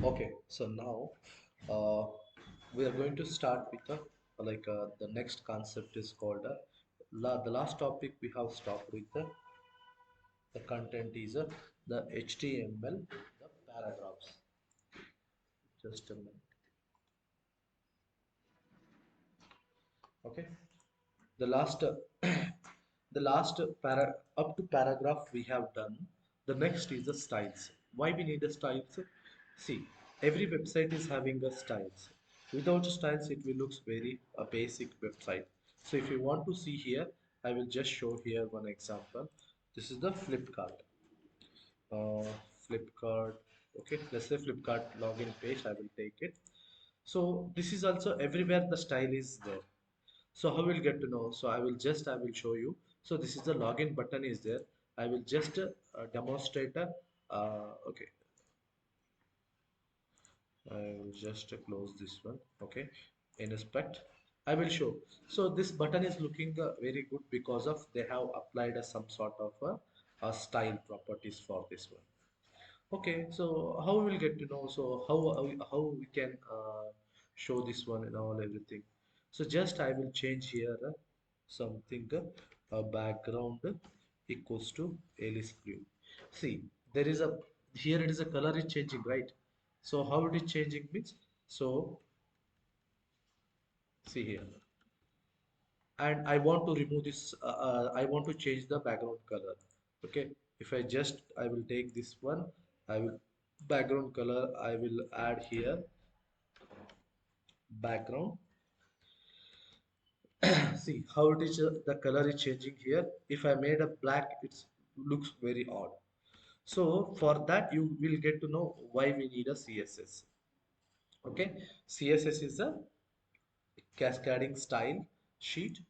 Okay, so now uh, we are going to start with the next concept is called the last topic we have stopped with the content is the HTML, the paragraphs. Just a minute. Okay, the last the last up to paragraph we have done. The next is the styles. Why we need the styles? See, every website is having a styles. Without styles it will looks very a basic website. So if you want to see here, I will just show here one example. This is the uh, Flipkart. Okay, let's say Flipkart login page. I will take it. So this is also everywhere the style is there. So how we'll get to know? So I will show you. So this is the login button is there. I will just demonstrate okay, I will just close this one. Okay, inspect. I will show. So this button is looking very good because of they have applied some sort of a style properties for this one. Okay, so how we will get to know? So how we can show this one and all everything. So just I will change here something background equals to Alice blue. See, there is a here it is a color is changing, right? So how it is changing means so see here, and I want to remove this. I want to change the background color. Okay, if I just I will take this one. I will background color. I will add here background. See how it is the color is changing here. If I made a black, it looks very odd. So for that you will get to know why we need a CSS. Okay, CSS is a cascading style sheet.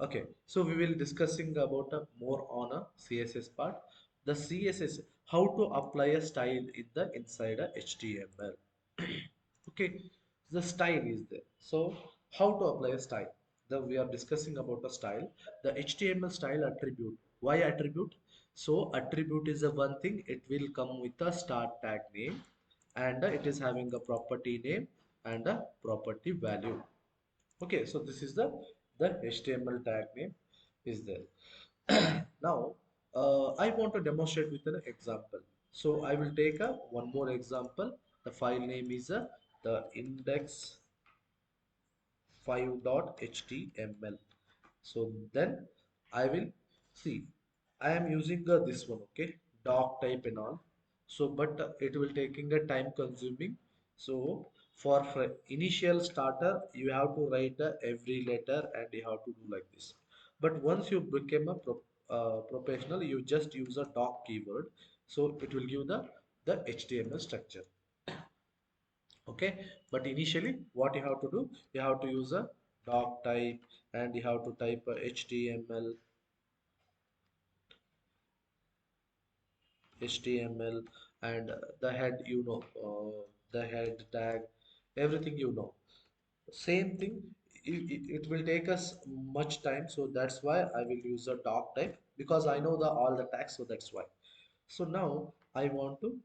Okay, so we will discussing about more on a CSS part. The CSS, how to apply a style in the inside a HTML. Okay, the style is there. So how to apply a style? The we are discussing about a style, the HTML style attribute. Why attribute? So attribute is a one thing, it will come with a start tag name, and it is having a property name and a property value. Okay, so this is the HTML tag name is there. Now I want to demonstrate with an example. So I will take a one more example. The file name is the index 5.html. So then I will see. I am using this one, okay, doc type and all. So, but it will taking a time consuming. So, for initial starter, you have to write every letter and you have to do like this. But once you become a professional, you just use a doc keyword. So it will give the HTML structure. Okay, but initially what you have to do, you have to use a doc type and you have to type HTML, and the head, the head tag, everything same thing. It will take us much time, so that's why I will use a doc type because I know the all the tags, so that's why. So now I want to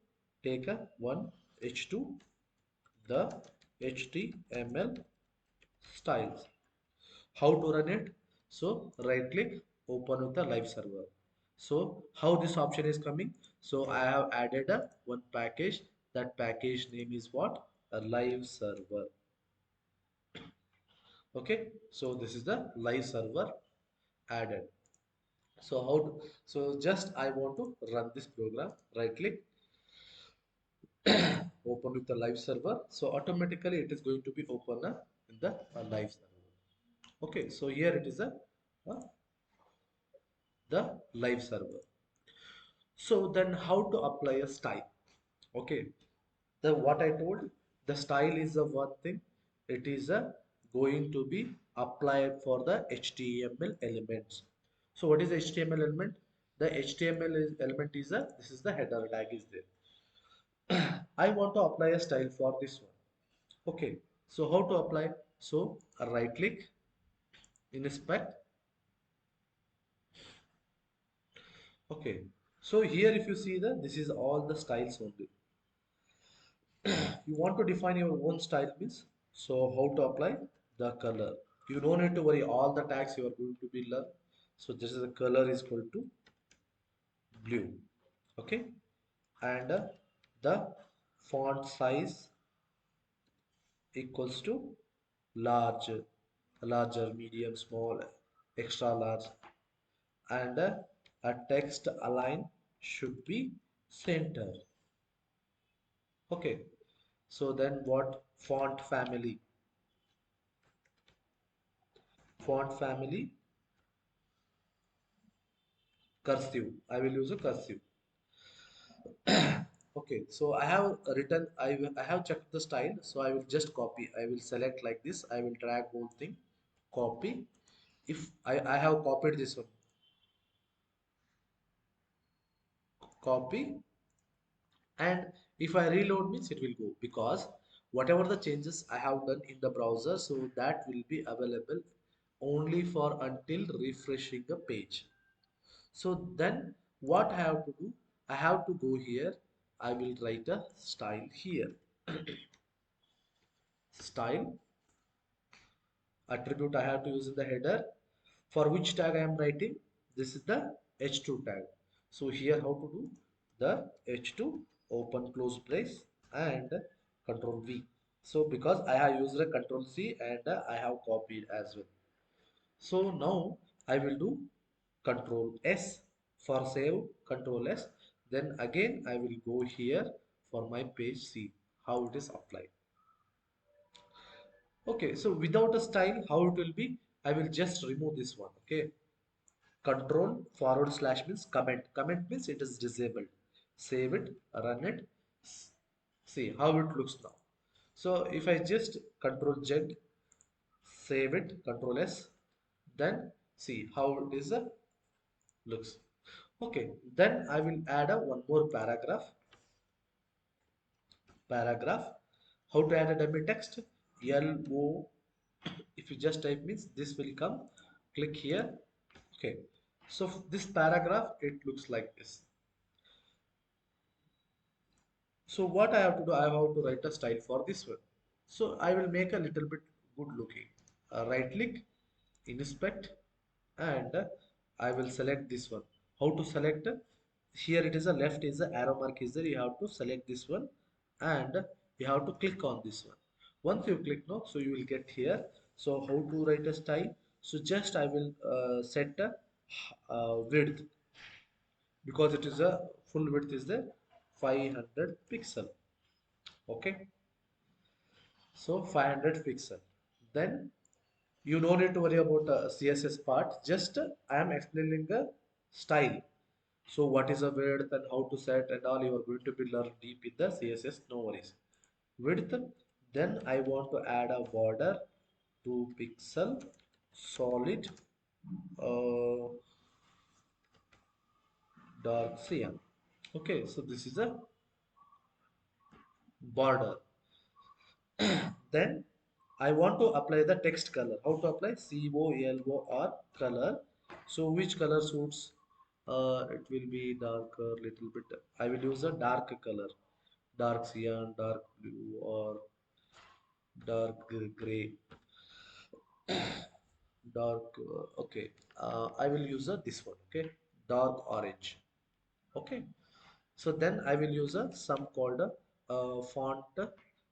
take a one h2 the HTML styles. How to run it? So right click, open with the live server. So how this option is coming? So I have added a one package. That package name is what? A live server. Okay. So this is the live server added. So so just I want to run this program. Right click, open with the live server. So automatically it is going to be open in the live server. Okay. So here it is uh, the live server. So then how to apply a style? Okay, the what I told, the style is the one thing. It is going to be applied for the HTML elements. So what is the HTML element? The HTML element is this is the header tag is there. I want to apply a style for this one. Okay, so how to apply? So right click, inspect. Okay, so here if you see this is all the styles only. You want to define your own style means, so how to apply the color. You don't need to worry all the tags you are going to be learn. So this is the color is equal to blue. Okay. And the font size equals to large, larger, medium, small, extra large. And a text align should be center. Okay. So then what font family cursive. I will use a cursive. Okay, so I have written, I have checked the style, so I will just copy. I will select like this. I will drag whole thing, copy. If I have copied this one, copy, and if I reload means it will go because whatever the changes I have done in the browser, so that will be available only for until refreshing the page. So then what I have to do? I have to go here. I will write a style here. Style attribute I have to use in the header. For which tag I am writing? This is the h2 tag. So here how to do? The h2 open close brace and control V. So because I have used a control C and I have copied as well. So now I will do control S for save, control S. Then again I will go here for my page C, how it is applied. Okay, so without a style, how it will be? I will just remove this one. Okay, control forward slash means comment. Comment means it is disabled. Save it, run it. See how it looks now. So if I just control Z, save it, control S, then see how it is looks. Okay, then I will add a one more paragraph. How to add a dummy text? LO. If you just type means this will come. Click here. Okay. So this paragraph it looks like this. So what I have to do, I have to write a style for this one. So I will make a little bit good looking. Right click, inspect, and I will select this one. How to select? Here it is a left is the arrow mark is there. You have to select this one, and you have to click on this one. Once you click now, so you will get here. So how to write a style? So just I will set a width because it is a full width is the 500 pixel. Okay, so 500 pixel. Then you no need to worry about CSS part. Just I am explaining the style. So what is a width and how to set and all you are going to be learn deep in the CSS. No worries. Width. Then I want to add a border 2 pixel solid uh, dark cyan. Okay, so this is a border. Then I want to apply the text color. How to apply? COLOR color. So which color suits? It will be darker little bit. I will use a dark color, dark cyan, dark blue, or dark gray, dark. Okay, I will use a this one. Okay, dark orange. Okay, so then I will use a some called a font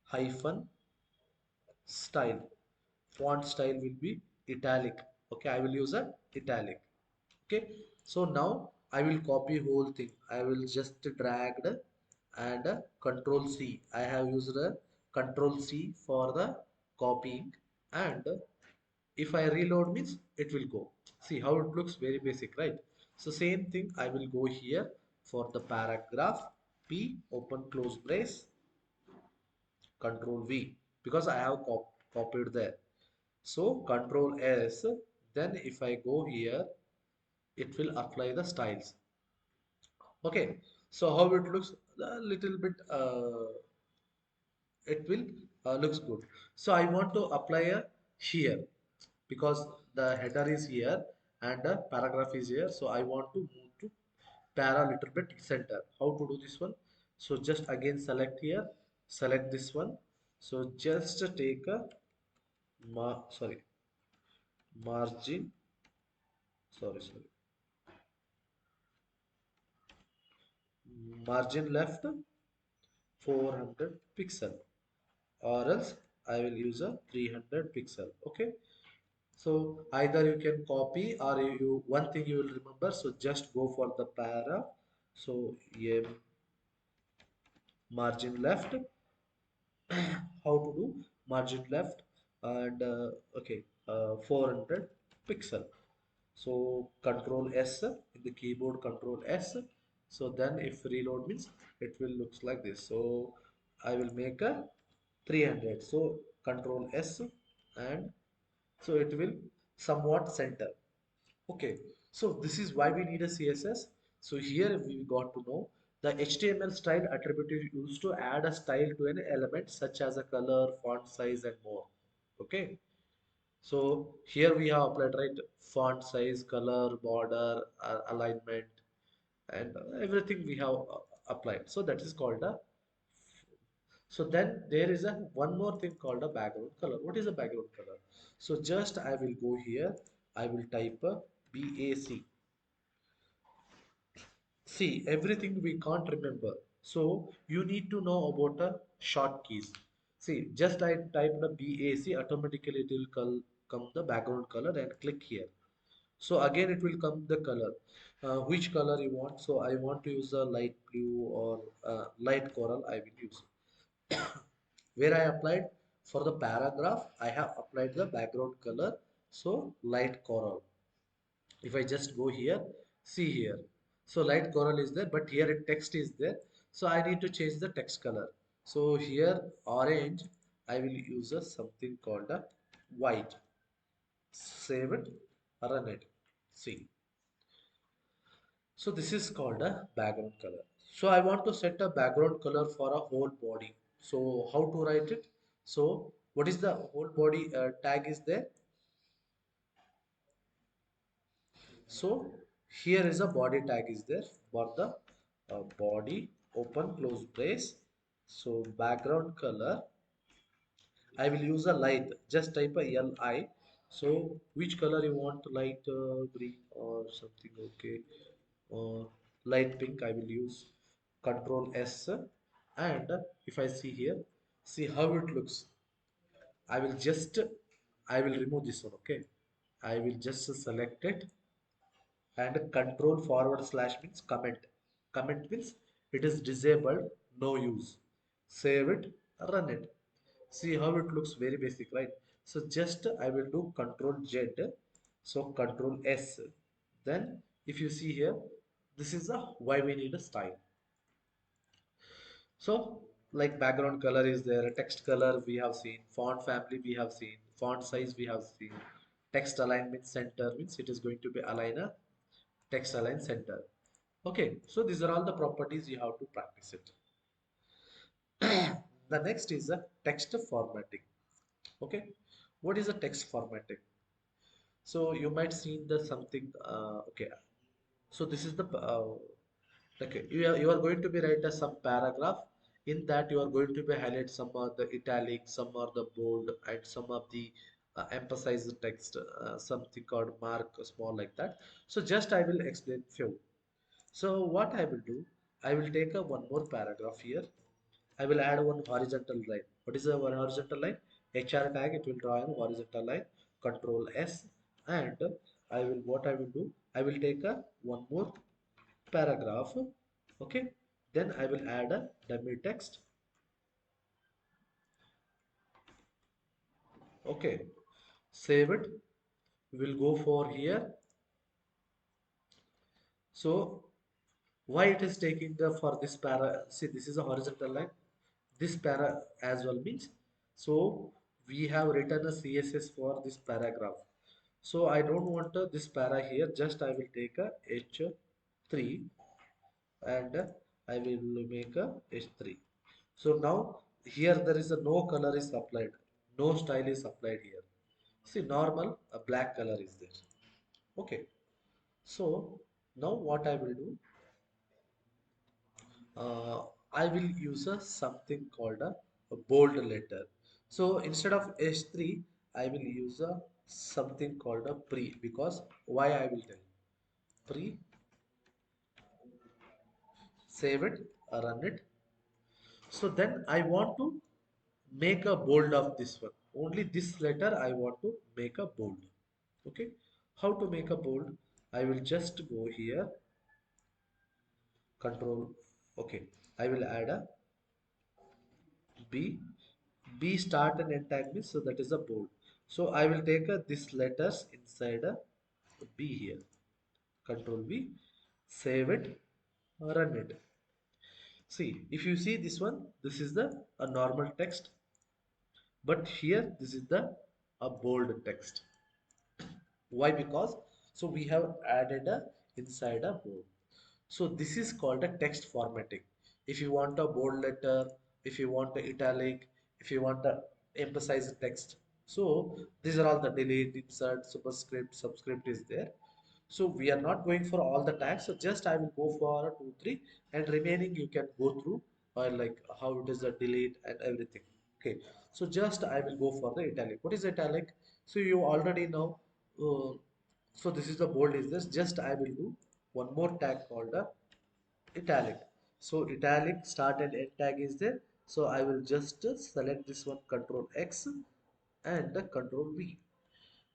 hyphen style. Font style will be italic. Okay, I will use a italic. Okay, so now I will copy whole thing. I will just drag the and control C. I have used a control C for the copying, and if I reload means it will go. See how it looks very basic, right? So same thing I will go here for the paragraph. P open close brace, control V, because I have copied there. So control S, then if I go here, it will apply the styles. Okay, so how it looks a little bit, it will looks good. So I want to apply a here because the header is here and the paragraph is here. So I want to move to para little bit center. How to do this one? So just again select here, select this one. So just take a sorry, margin, sorry, margin left 400 pixel, or else I will use a 300 pixel. Okay. So either you can copy, or one thing you will remember. So just go for the para. So yeah, margin left, how to do margin left, and okay, 400 pixel. So control S in the keyboard, control S. So then if reload means it will looks like this. So I will make a 300. So control S, and so it will somewhat center. Okay, so this is why we need a CSS. So here we got to know the HTML style attribute is used to add a style to an element such as a color, font size, and more. Okay, so here we have applied, right, font size, color, border, alignment, and everything we have applied. So that is called a. So then there is a one more thing called a background color. What is a background color? So just I will go here. I will type a BAC. See, everything we can't remember. So you need to know about the short keys. See, just I type the BAC, automatically it will come the background color, and click here. So again it will come the color. Which color you want? So I want to use a light blue or light coral. I will use. Where I applied for the paragraph, I have applied the background color. So light coral. If I just go here, see here, so light coral is there, but here text is there, so I need to change the text color. So here orange, I will use a something called a white. Save it, run it, see. So this is called a background color. So I want to set a background color for a whole body. So how to write it? So what is the whole body tag is there? So here is a body tag is there for the body, open close brace. So background color, I will use a light. Just type a LI. So which color you want? Light green or something? Okay. Uh, Light pink. I will use Control S. And if I see here, see how it looks. I will just I will remove this one. Okay. I will just select it, and control forward slash means comment. Comment means it is disabled, no use. Save it, run it. See how it looks, very basic, right? So just I will do control Z, so control S. Then if you see here, this is the why we need a style. So like background color is there, text color we have seen, font family we have seen, font size we have seen, text alignment center means it is going to be align a text align center. Okay, so these are all the properties you have to practice it. The next is the text formatting. Okay, what is the text formatting? So you might see the something. Okay, so this is the okay. You are going to be write a some paragraph. In that you are going to be highlight some of the italic, some are the bold, and some of the emphasize the text. Something called mark small like that. So just I will explain few. So what I will do, I will take a one more paragraph here. I will add one horizontal line. What is a one horizontal line? HR tag, it will draw a horizontal line. Control S, and I will what I will do, I will take a one more paragraph. Okay. Then I will add a dummy text. Okay. Save it. We will go for here. So why it is taking the for this para? See, this is a horizontal line. This para as well means, so we have written a CSS for this paragraph. So I don't want this para here, just I will take a H3, and I will make a H3. So now here there is a no color is applied, no style is applied here. See, normal a black color is there. Okay, so now what I will do, I will use a something called a bold letter. So instead of H3, I will use a something called a pre, because why I will tell. Pre, save it, run it. So then I want to make a bold of this one. Only this letter I want to make a bold. Okay. How to make a bold? I will just go here, control. Okay. I will add a B. B start and end tag means, so that is a bold. So I will take this letters inside a B here. Control B, save it, run it. See, if you see this one, this is the a normal text, but here this is the a bold text. Why? Because so we have added a inside a bold. So this is called a text formatting. If you want a bold letter, if you want a italic, if you want a emphasize text. So these are all the delete, insert, superscript, subscript is there. So we are not going for all the tags. So just I will go for two, three, and remaining you can go through like how it is a delete and everything. Okay. So just I will go for the italic. What is italic? So you already know. Uh, so this is the bold is this. Just I will do one more tag called a italic. So italic start and end tag is there. So I will just select this one, Control X and Control V.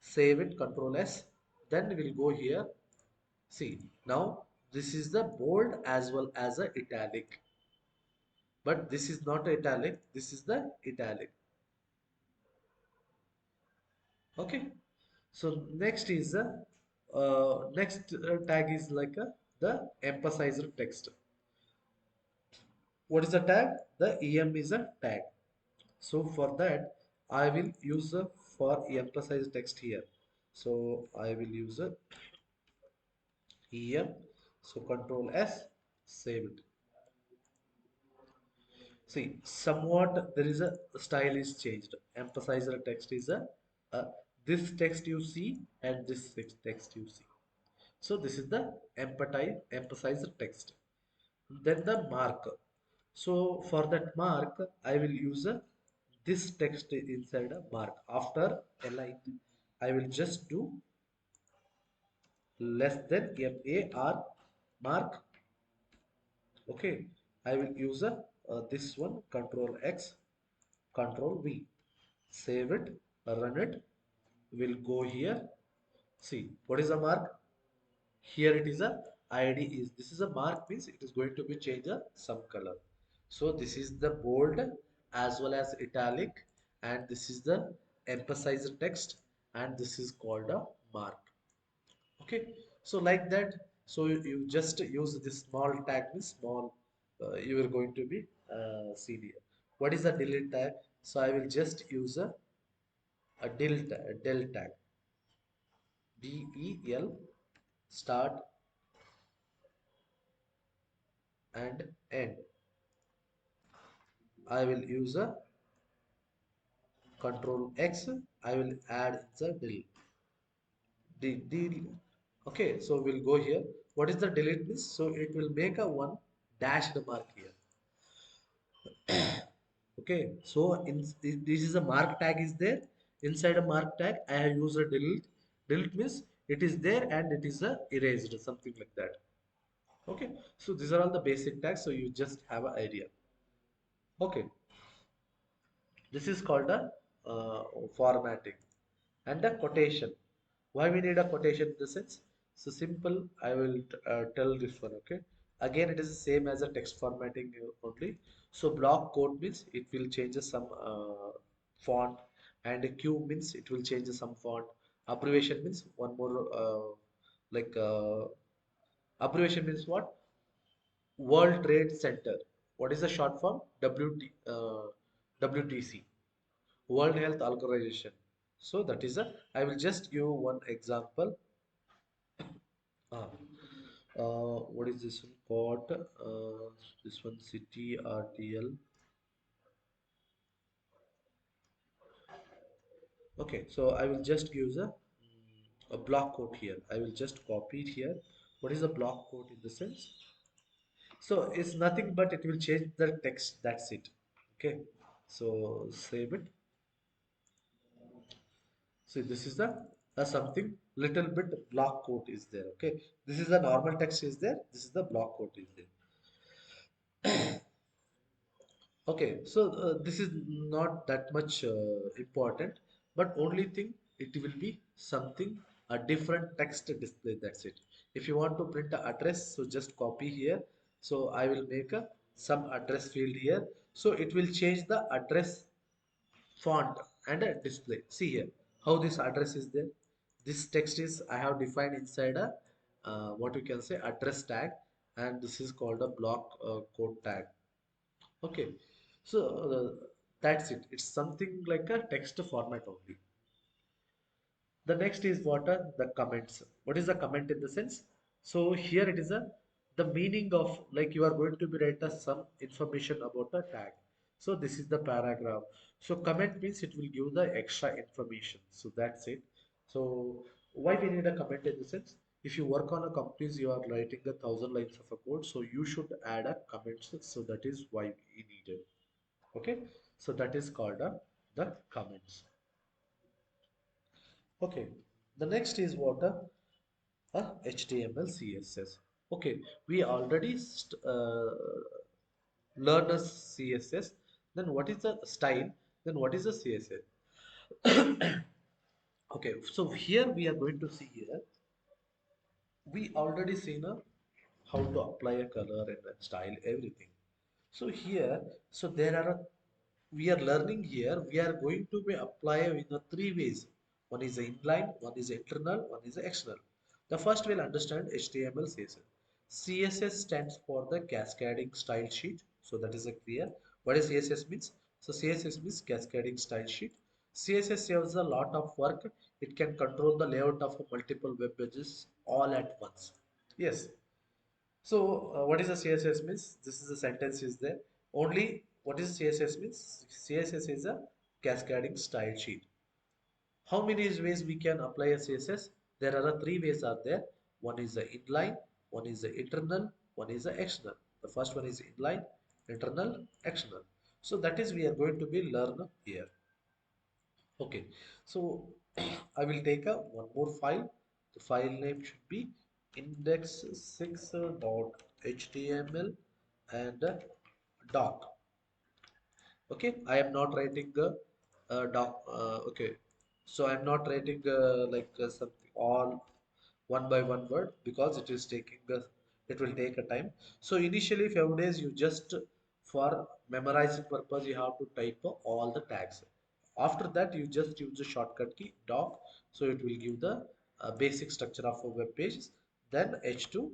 Save it, Control S. Then we'll go here. See, now this is the bold as well as a italic. But this is not italic. This is the italic. Okay. So next is the next tag is like the emphasizer text. What is the tag? The em is a tag. So for that I will use for emphasize text here. So I will use em. So Control S, save it. See, somewhat there is a style is changed. Emphasizer text is a this text you see and this text you see. So this is the emphasizer text. Then the mark. So for that mark, I will use this text inside a mark. After align, I will just do less than MAR mark. Okay, I will use this one, Control X, Control V. Save it, run it. We'll go here. See, what is the mark? Here it is a id is this is a mark means it is going to be change some color. So this is the bold as well as italic, and this is the emphasizer text, and this is called a mark. Okay, so like that. So you just use this small tag means small, you are going to be seen here. What is the delete tag? So I will just use a del tag, del, start and end. I will use a Control X. I will add the delete. Okay, so we'll go here. What is the delete means? So it will make a one dashed mark here. Okay, so this is a mark tag is there. Inside a mark tag, I have used a delete. Delete means it is there and it is erased, something like that. Okay, so these are all the basic tags. So you just have an idea. Okay, this is called a formatting. And a quotation. Why we need a quotation in the sense? So simple, I will tell this one. Okay, again it is the same as a text formatting only. So block quote means it will change some font, and a Q means it will change some font. Abbreviation means one more like abbreviation means what? World Trade Center. What is the short form? WTC. World Health Organization. So that is a, I will just give one example. Ah, what is this one called? This one city RTL. Okay, so I will just use a block quote here. I will just copy it here. What is a block quote in the sense? So it's nothing but it will change the text. That's it. Okay. So save it. So this is the something little bit block quote is there. Okay. This is the normal text is there. This is the block quote is there. Okay, so this is not that much important, but only thing it will be something a different text display. That's it. If you want to print the address, so just copy here. So I will make a some address field here. So it will change the address font and a display. See here how this address is there. This text is I have defined inside a what we can say address tag, and this is called a block code tag. Okay, so that's it. It's something like a text format only. The next is what are the comments. What is the comment in the sense? So here it is a the meaning of like you are going to be write a some information about a tag. So this is the paragraph. So comment means it will give the extra information. So that's it. So why we need a comment in the sense? If you work on a companies, you are writing 1,000 lines of a code, so you should add a comments. So that is why we needed. Okay, so that is called the comments. Okay, the next is what HTML CSS. Okay, we already learned a CSS. Then what is the style? Then what is the CSS? Okay, so here we are going to see here. We already seen how to apply a color and a style, everything. So here, so there are we are learning here. We are going to be apply in the three ways. One is the inline, one is internal, one is the external. The first we'll understand HTML CSS. CSS stands for the cascading style sheet. So that is a clear. What is CSS means? So CSS means cascading style sheet. CSS saves a lot of work. It can control the layout of multiple web pages all at once. Yes. So what is a CSS means? This is a sentence is there. Only what is CSS means? CSS is a cascading style sheet. How many ways we can apply a CSS? There are three ways are there. One is the inline, one is the internal, one is the external. The first one is inline, internal, external. So that is we are going to be learn here. Okay, so I will take a one more file. The file name should be index6.html and doc. Okay, I am not writing a doc. Okay, so I am not writing like something all one by one word because it is taking it will take a time. So initially few days you just for memorizing purpose you have to type all the tags. After that you just use the shortcut key doc, so it will give the basic structure of a web page. Then h2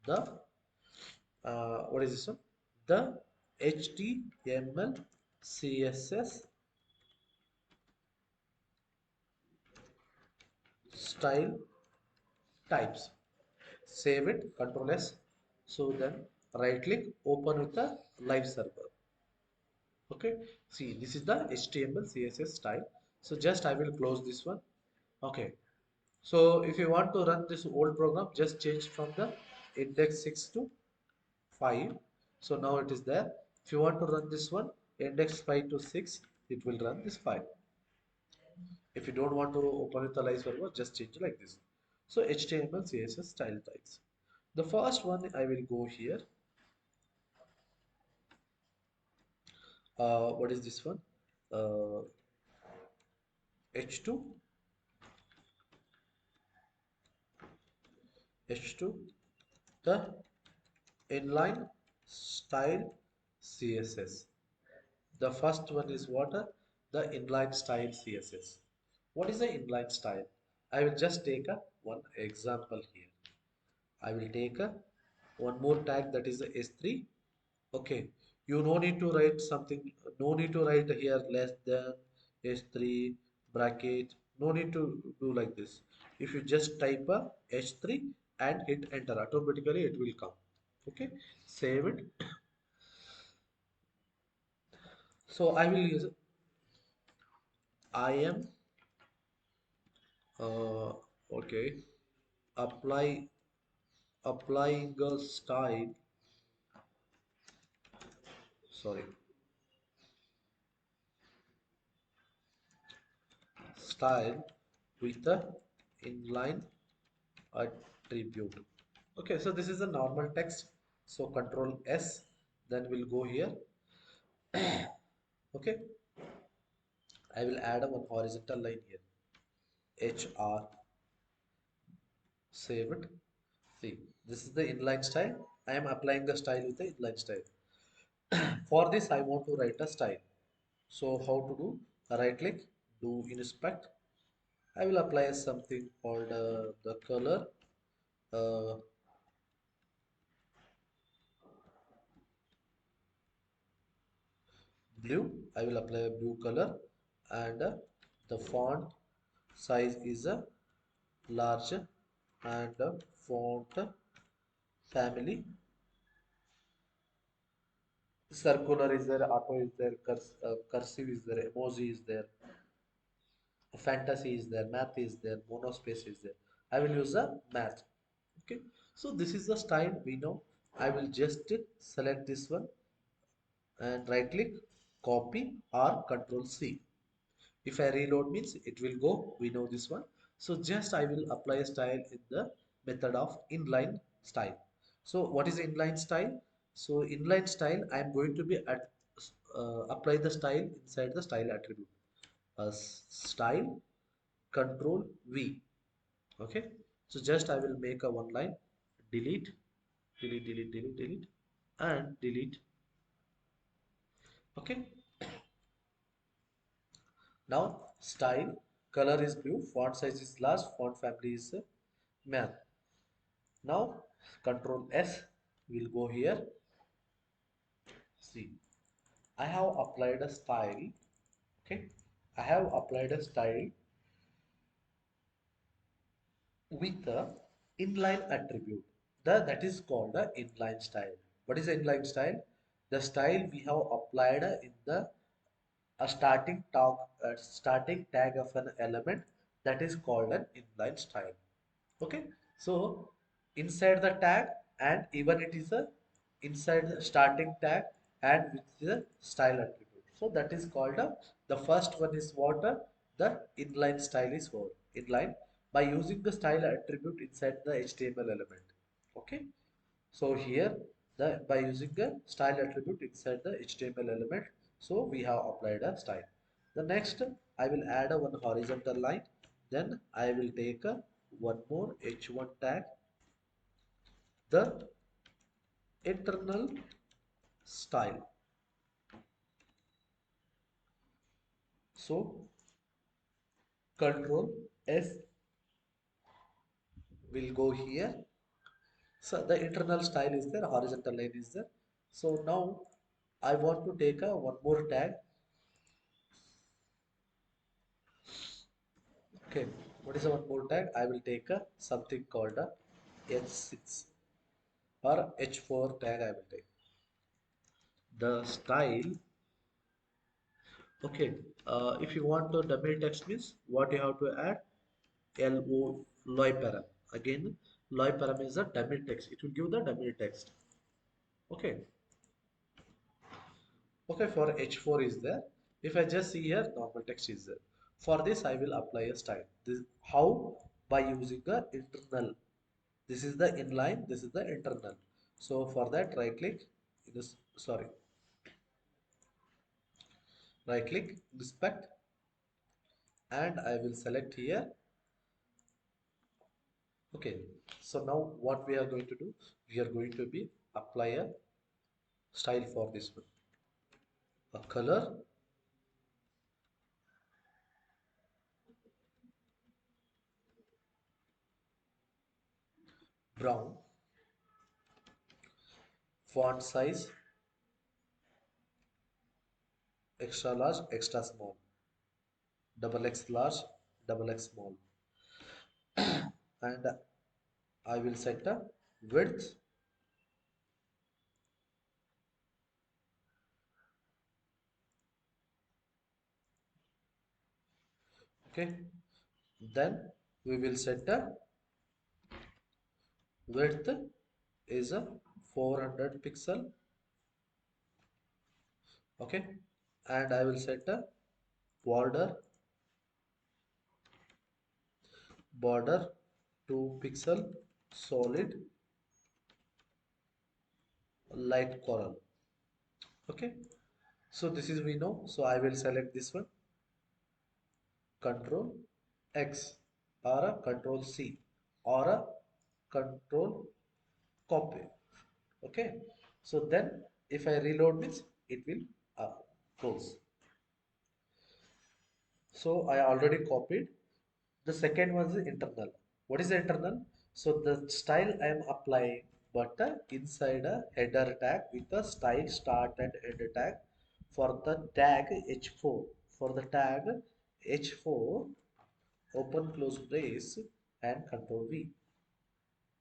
the what is this one? The HTML CSS style types. Save it, Control S. So then right click, open with the live server. Okay, see this is the HTML CSS style. So just I will close this one. Okay, so if you want to run this old program, just change from the index 6 to 5. So now it is there. If you want to run this one, index 5 to 6, it will run this file. If you don't want to open with the live server, just change it like this. So HTML CSS style types. The first one I will go here. What is this one? Uh, H2 H2 the inline style CSS. The first one is what? The inline style CSS. What is the inline style? I will just take a one example here. I will take a one more tag that is the S3. Okay, you no need to write something, no need to write here less than h3 bracket, no need to do like this. If you just type a h3 and hit enter, automatically it will come. Okay, save it. So I will use I am okay apply applying a style sorry, style with the inline attribute. Okay, so this is a normal text. So control S, then we'll go here. Okay, I will add a one horizontal line here. HR, save it. See, this is the inline style. I am applying the style with the inline style. For this, I want to write a style. So how to do? Right click, do inspect. I will apply something called the color uh, blue. I will apply a blue color, and the font size is a large, and font family circular is there, auto is there, cursive is there, emoji is there, fantasy is there, math is there, monospace is there. I will use a math. Okay, so this is the style we know. I will just select this one and right click, copy or control C. If I reload means it will go, we know this one. So just I will apply a style in the method of inline style. So what is inline style? So inline style, I am going to be at apply the style inside the style attribute. Style control V. Okay, so just I will make a one line, delete, delete, delete, delete, delete, and delete. Okay, now style, color is blue, font size is large, font family is math. Now control S will go here. See, I have applied a style. Okay, I have applied a style with the inline attribute. That is called the inline style. What is the inline style? The style we have applied in the a starting tag of an element, that is called an inline style. Okay, so inside the tag, and even it is a inside the starting tag and with the style attribute, so that is called a, the first one is what the inline style is for inline, by using the style attribute inside the HTML element. Okay, so here the by using the style attribute inside the HTML element, so we have applied a style. The next, I will add a one horizontal line, then I will take a one more h1 tag, the internal style. So control S will go here. So the internal style is there, horizontal line is there. So now I want to take a one more tag. Okay, what is a one more tag? I will take a something called a H6 or H4 tag. I will take the style. Okay, if you want to double text means what you have to add, LO loy param. Again, loy param is a dummy text. It will give the dummy text. Okay. Okay, for H4 is there. If I just see here, normal text is there. For this, I will apply a style. This how? By using the internal. This is the inline. This is the internal. So for that, right click. This sorry, right click, inspect, and I will select here. Okay. So now what we are going to do? We are going to be apply a style for this one. A color brown, font size extra large, extra small, double X large, double X small, and I will set a width. Okay, then we will set a width is a 400 pixel, Okay, and I will set a border 2 pixel solid light coral. Okay, so this is we know, so I will select this one, control X, or a control C, or a control copy. Okay, so then if I reload this, it will close. So I already copied. The second one is internal. What is the internal? So the style I am applying, but inside a header tag with the style start and end tag for the tag h4. For the tag h4, open close brace and control V.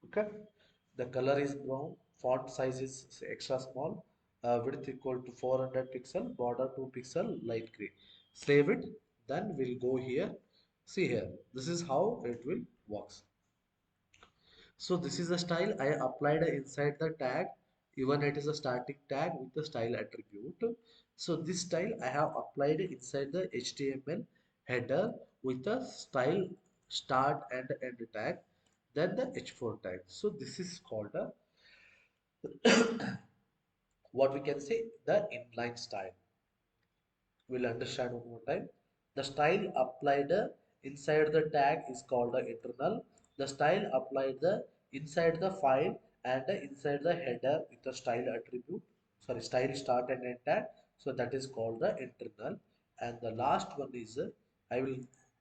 Okay, the color is brown, font size is extra small, width equal to 400 pixel, border 2 pixel, light gray. Save it, then we'll go here. See here, this is how it will works. So this is the style I applied inside the tag, even it is a static tag with the style attribute. So this style I have applied inside the HTML header with the style start and end tag, then the h4 tag. So this is called a what we can say the inline style. We'll understand one more time. The style applied inside the tag is called the internal. The style applied inside the file and inside the header with the style attribute, sorry, style start and end tag. So that is called the internal. And the last one is I will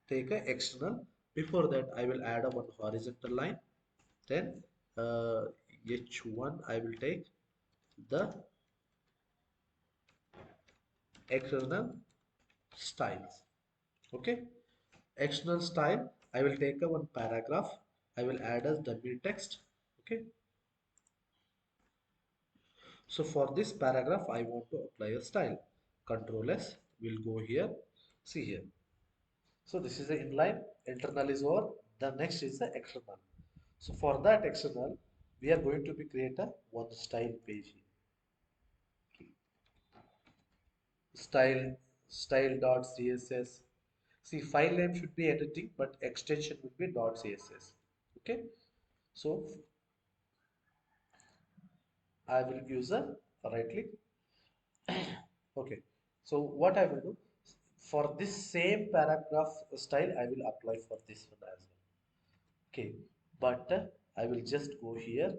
take a external. Before that, I will add a one horizontal line. Then H1 I will take the external styles. Okay, external style, I will take a one paragraph, I will add as dummy text. Okay, so for this paragraph I want to apply a style. Control S will go here. See here, so this is the inline, internal is over, the next is the external. So for that external, we are going to be create a one style page here. Style.css. See, file name should be editing, but extension would be .css. Okay, so I will use a right click. Okay, so what I will do for this same paragraph style, I will apply for this one as well. Okay, but I will just go here.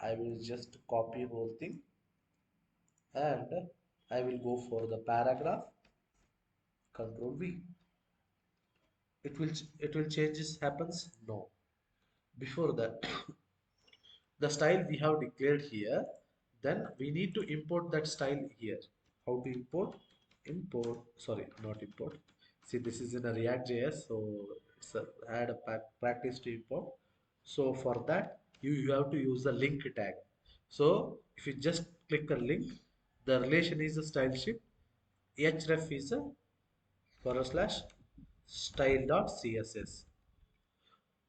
I will just copy whole thing, and I will go for the paragraph. Control V. It will changes happens? No. Before that, the style we have declared here, then we need to import that style here. How to import? Import, sorry, not import. See, this is in a React.js, so it's a, add a practice to import. So for that, you have to use the link tag. So if you just click a link, the relation is a style shift, href is a forward slash style.css.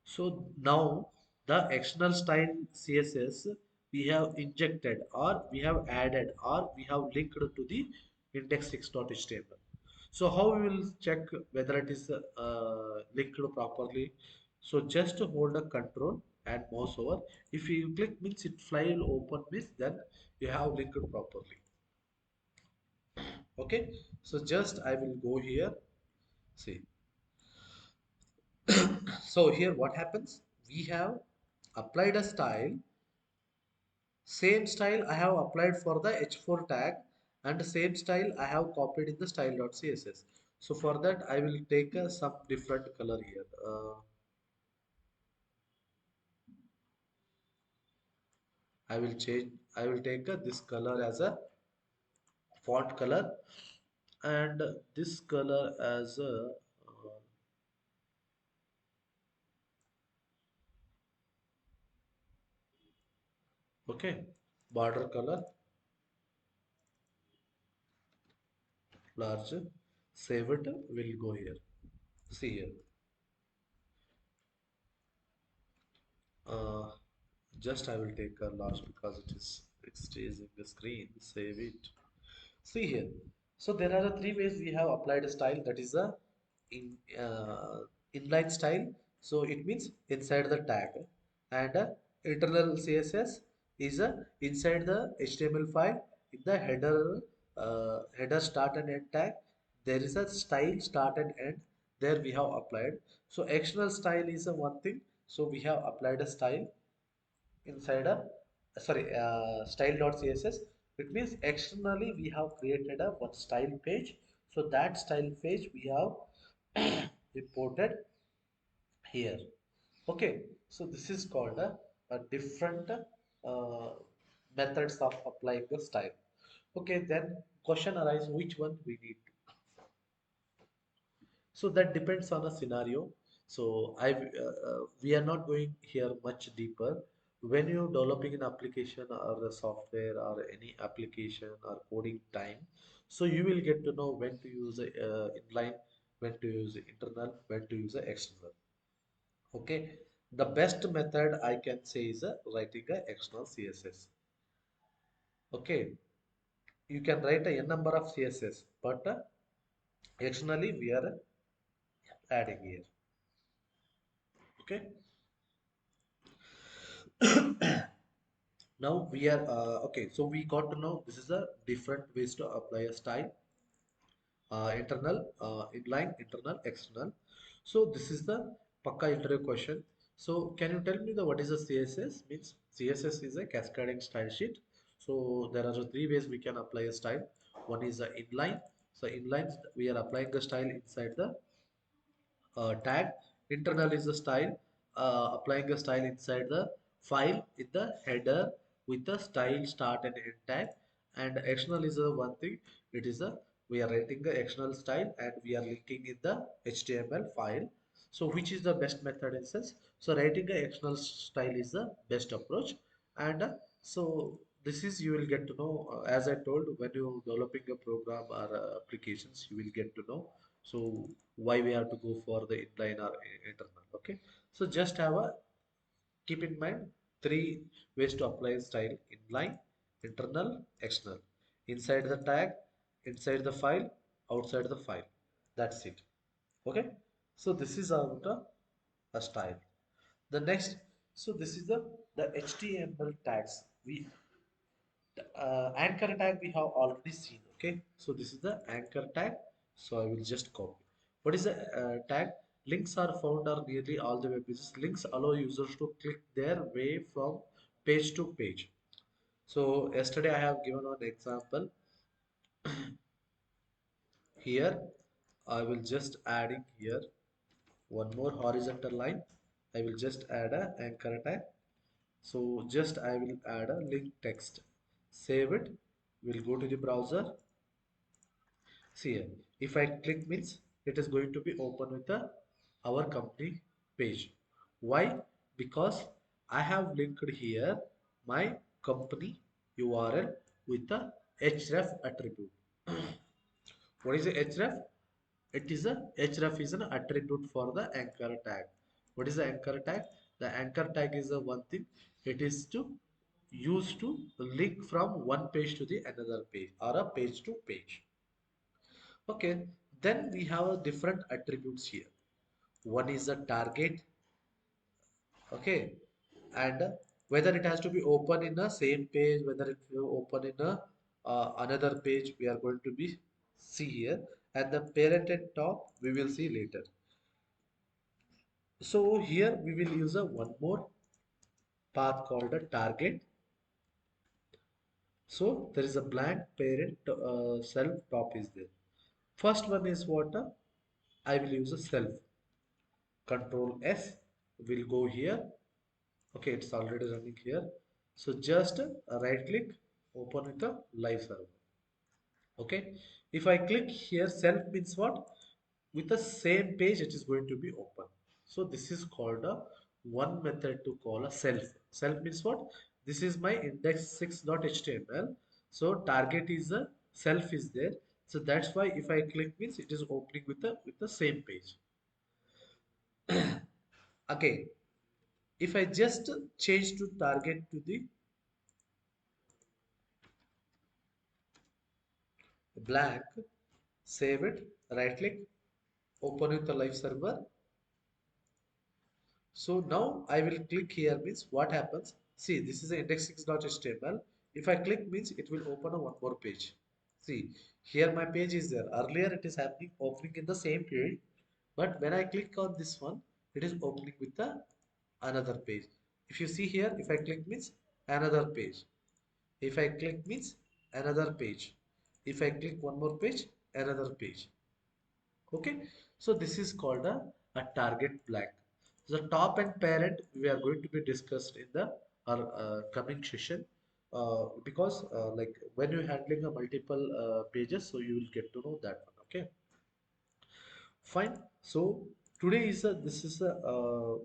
So now the external style CSS we have injected, or we have added, or we have linked to the index6.html. So how we will check whether it is linked properly? So just hold a control and mouse over. If you click means it file open means then you have linked properly. Okay. So just I will go here. See. So here what happens? We have applied a style. Same style I have applied for the h4 tag, and the same style I have copied in the style.css. So for that I will take some different color here. I will take this color as a font color, and this color as a okay, border color, large. Save it. Will go here. See here. Uh, just I will take a large because it is chasing the screen. Save it. See here. So there are three ways we have applied a style, that is a in inline style. So it means inside the tag, and internal CSS is inside the HTML file in the header start and end tag. There is a style start and end. There we have applied. So external style is a one thing. So we have applied a style inside a style.css. It means externally we have created a one style page, so that style page we have imported here. Okay, so this is called a different methods of applying the style. Okay, then question arises, which one we need. So that depends on a scenario. So we are not going here much deeper. When you're developing an application or a software or any application or coding time, so you will get to know when to use a inline, when to use internal, when to use a external. Okay, the best method I can say is writing a external CSS. Okay, you can write a n number of CSS, but externally we are adding here. Okay. Now we are okay, so we got to know this is a different ways to apply a style, internal, inline, internal, external. So this is the Pakka interview question. So can you tell me the what is a CSS? Means CSS is a cascading style sheet. So there are three ways we can apply a style. One is the inline. So inline we are applying the style inside the tag. Internal is the style, applying a style inside the file in the header with the style start and end tag. And external is a one thing. It is a we are writing the external style and we are linking in the HTML file. So which is the best method in sense? So writing a external style is the best approach. And so this is you will get to know as I told, when you developing a program or applications, you will get to know. So why we have to go for the inline or internal. Okay, so just have a keep in mind three ways to apply style: inline, internal, external, inside the tag, inside the file, outside the file. That's it. Okay, so this is a style. The next, so this is the HTML tags. We anchor tag we have already seen. Okay, so this is the anchor tag. So I will just copy. What is the tag? Links are found are nearly all the web pages. Links allow users to click their way from page to page. So yesterday I have given one example. Here I will just adding here one more horizontal line. I will just add a anchor tag. So just I will add a link text, save it. We'll go to the browser. See here, if I click means it is going to be open with the our company page. Why? Because I have linked here my company URL with the href attribute. What is the href? It is a href is an attribute for the anchor tag. What is the anchor tag? The anchor tag is a one thing. It is to use to link from one page to the another page or a page to page. Okay, then we have a different attributes here. One is the target, okay, and whether it has to be open in the same page, whether it will open in a another page, we are going to be see here, and the parent and top we will see later. So here we will use a one more path called a target. So there is a blank parent self top is there. First one is what? I will use a self. Control S will go here. Okay, it's already running here. So just right click, open with the live server. Okay, if I click here, self means what? With the same page, it is going to be open. So this is called a one method to call a self. Self means what? This is my index6.html. So target is a self is there. So that's why if I click means it is opening with the same page. Again, if I just change to target to the blank, save it, right click, open with the live server. So now I will click here means what happens. See, this is the index6.html. If I click means it will open a one more page. See, here my page is there. Earlier it is happening opening in the same page, but when I click on this one, it is opening with the another page. If you see here, if I click means another page. If I click means another page. If I click one more page, another page. Okay, so this is called a target blank. The top and parent we are going to be discussed in the our coming session, because like when you're handling a multiple pages, so you will get to know that one. Okay, fine. So today is a this is a